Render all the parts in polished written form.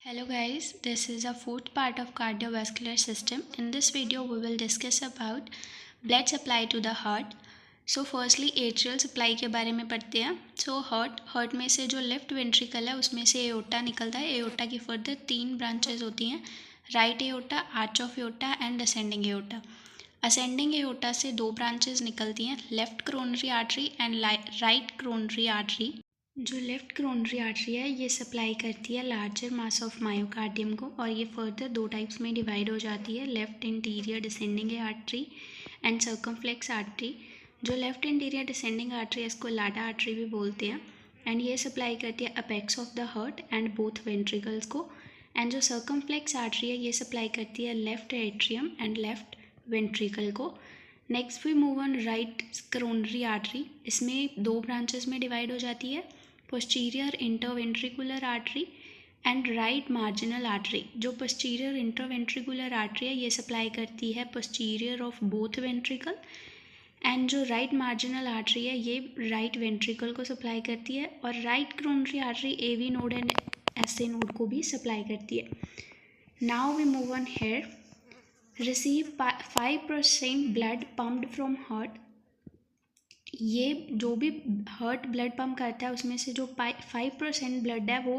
Hello guys, this is a fourth part of cardiovascular system. In this video we will discuss about blood supply to the heart. So firstly atrial supply के बारे में पढ़ते हैं. So heart में से जो left ventricle है उसमें से एओर्टा निकलता है. एओर्टा की फर्दर 3 ब्रांचेस होती हैं, right aorta, arch of aorta and ascending aorta. Ascending aorta से 2 ब्रांचेस निकलती हैं, left coronary artery and right coronary artery. जो लेफ्ट कोरोनरी आर्टरी है ये सप्लाई करती है लार्जर मास ऑफ मायोकार्डियम को, और ये फर्दर 2 टाइप्स में डिवाइड हो जाती है, left interior descending artery and circumflex artery. जो लेफ्ट इंटीरियर डिसेंडिंग आर्टरी है इसको लाडा आर्टरी भी बोलते हैं, एंड ये सप्लाई करती है apex of the heart and both ventricles को. एंड जो सर्कमफ्लेक्स आर्टरी है ये सप्लाई करती है left atrium and left ventricle को. Next we move on right coronary artery. इसमें 2 ब्रांचेस में डिवाइड हो जाती है, posterior interventricular artery and right marginal artery. जो posterior interventricular artery है ये सप्लाई करती है posterior of both ventricle, and जो राइट मार्जिनल आर्टरी है ये राइट वेंट्रिकल को सप्लाई करती है, और right coronary artery AV node and SA node को भी सप्लाई करती है. Now we move on here. Receive 5% blood pumped from heart. ये जो भी हार्ट ब्लड पंप करता है उसमें से जो 5% ब्लड है वो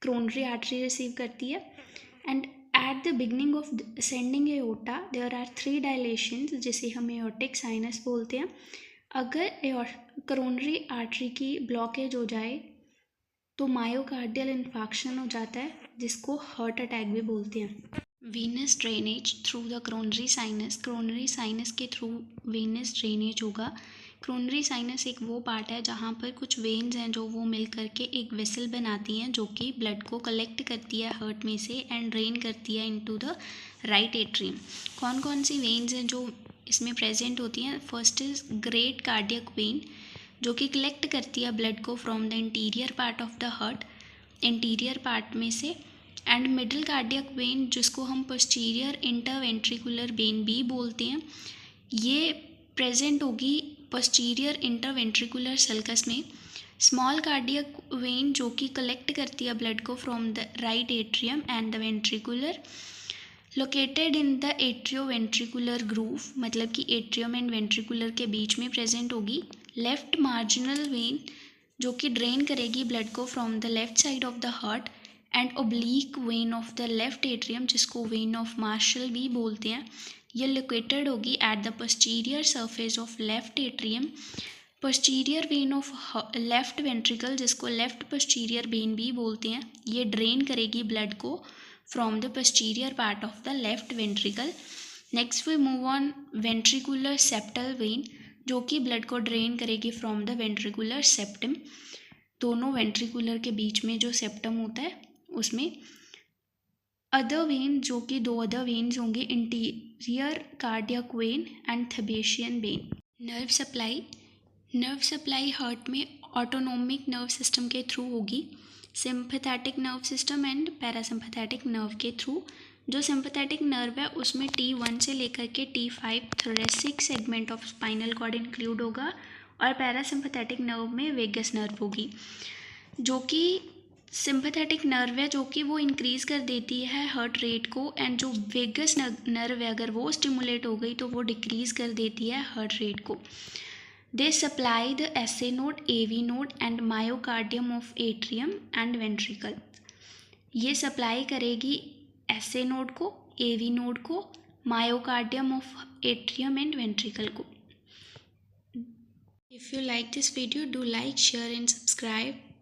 कोरोनरी आर्टरी रिसीव करती है. And at the beginning of ascending aorta there are 3 dilations जिसे हम एओर्टिक साइनस बोलते हैं. अगर कोरोनरी आर्टरी की ब्लॉकेज हो जाए तो मायोकार्डियल इन्फाक्शन हो जाता है जिसको हार्ट अटैक भी बोलते हैं. Venus drainage through the coronary sinus. Coronary sinus के थ्रू वीनस ड्रेनेज होगा. कोरोनरी साइनस एक वो पार्ट है जहाँ पर कुछ वेन्स हैं जो वो मिल करके एक वेसल बनाती हैं जो कि ब्लड को कलेक्ट करती है हार्ट में से एंड ड्रेन करती है इनटू द राइट एट्रियम. कौन कौन सी वेन्स हैं जो इसमें प्रेजेंट होती हैं? First is great cardiac vein जो कि कलेक्ट करती है ब्लड को from the interior part of the heart, interior part में से. एंड मिडिल कार्डियक वेन जिसको हम पोस्टीरियर इंटरवेंट्रिकुलर वेन भी बोलते हैं, ये प्रेजेंट होगी पोस्टीरियर इंटरवेंट्रिकुलर सल्कस में. स्मॉल कार्डियक वेन जो कि कलेक्ट करती है ब्लड को from the right atrium and the ventricular, located in the atrioventricular groove, मतलब कि एट्रियम एंड वेंट्रिकुलर के बीच में प्रेजेंट होगी. लेफ्ट मार्जिनल वेन जो कि ड्रेन करेगी ब्लड को from the left side of the heart, and oblique vein of the left atrium जिसको वेन ऑफ मार्शल भी बोलते हैं, ये लोकेटेड होगी at the posterior surface of left atrium. Posterior vein of left ventricle जिसको left posterior vein भी बोलते हैं, ये ड्रेन करेगी ब्लड को from the posterior part of the left ventricle. Next we move on ventricular septal vein जो कि blood को ड्रेन करेगी फ्रॉम द वेंट्रिकुलर सेप्टम. दोनों वेंट्रिकुलर के बीच में जो सेप्टम होता है उसमें. अदर वेन जो कि 2 अदर वेन्स होंगे, interior cardiac vein and Thebesian vein. Nerve supply heart में ऑटोनोमिक नर्व सिस्टम के थ्रू होगी, sympathetic nerve system and parasympathetic nerve के थ्रू. जो सिंपैथेटिक नर्व है उसमें T1 से लेकर के T5 thoracic segment of spinal cord include होगा, और पैरासिम्पैथेटिक नर्व में वेगस नर्व होगी. जो कि सिंपैथेटिक नर्व है जो कि वो इंक्रीज़ कर देती है हार्ट रेट को, एंड जो वेगस नर्व है अगर वो स्टिमुलेट हो गई तो वो डिक्रीज़ कर देती है हार्ट रेट को. They supply the SA node, AV node and myocardium of atrium and ventricle. ये सप्लाई करेगी एसए नोड को, एवी नोड को, myocardium of atrium and ventricle को. If you like this video, do like, share and subscribe.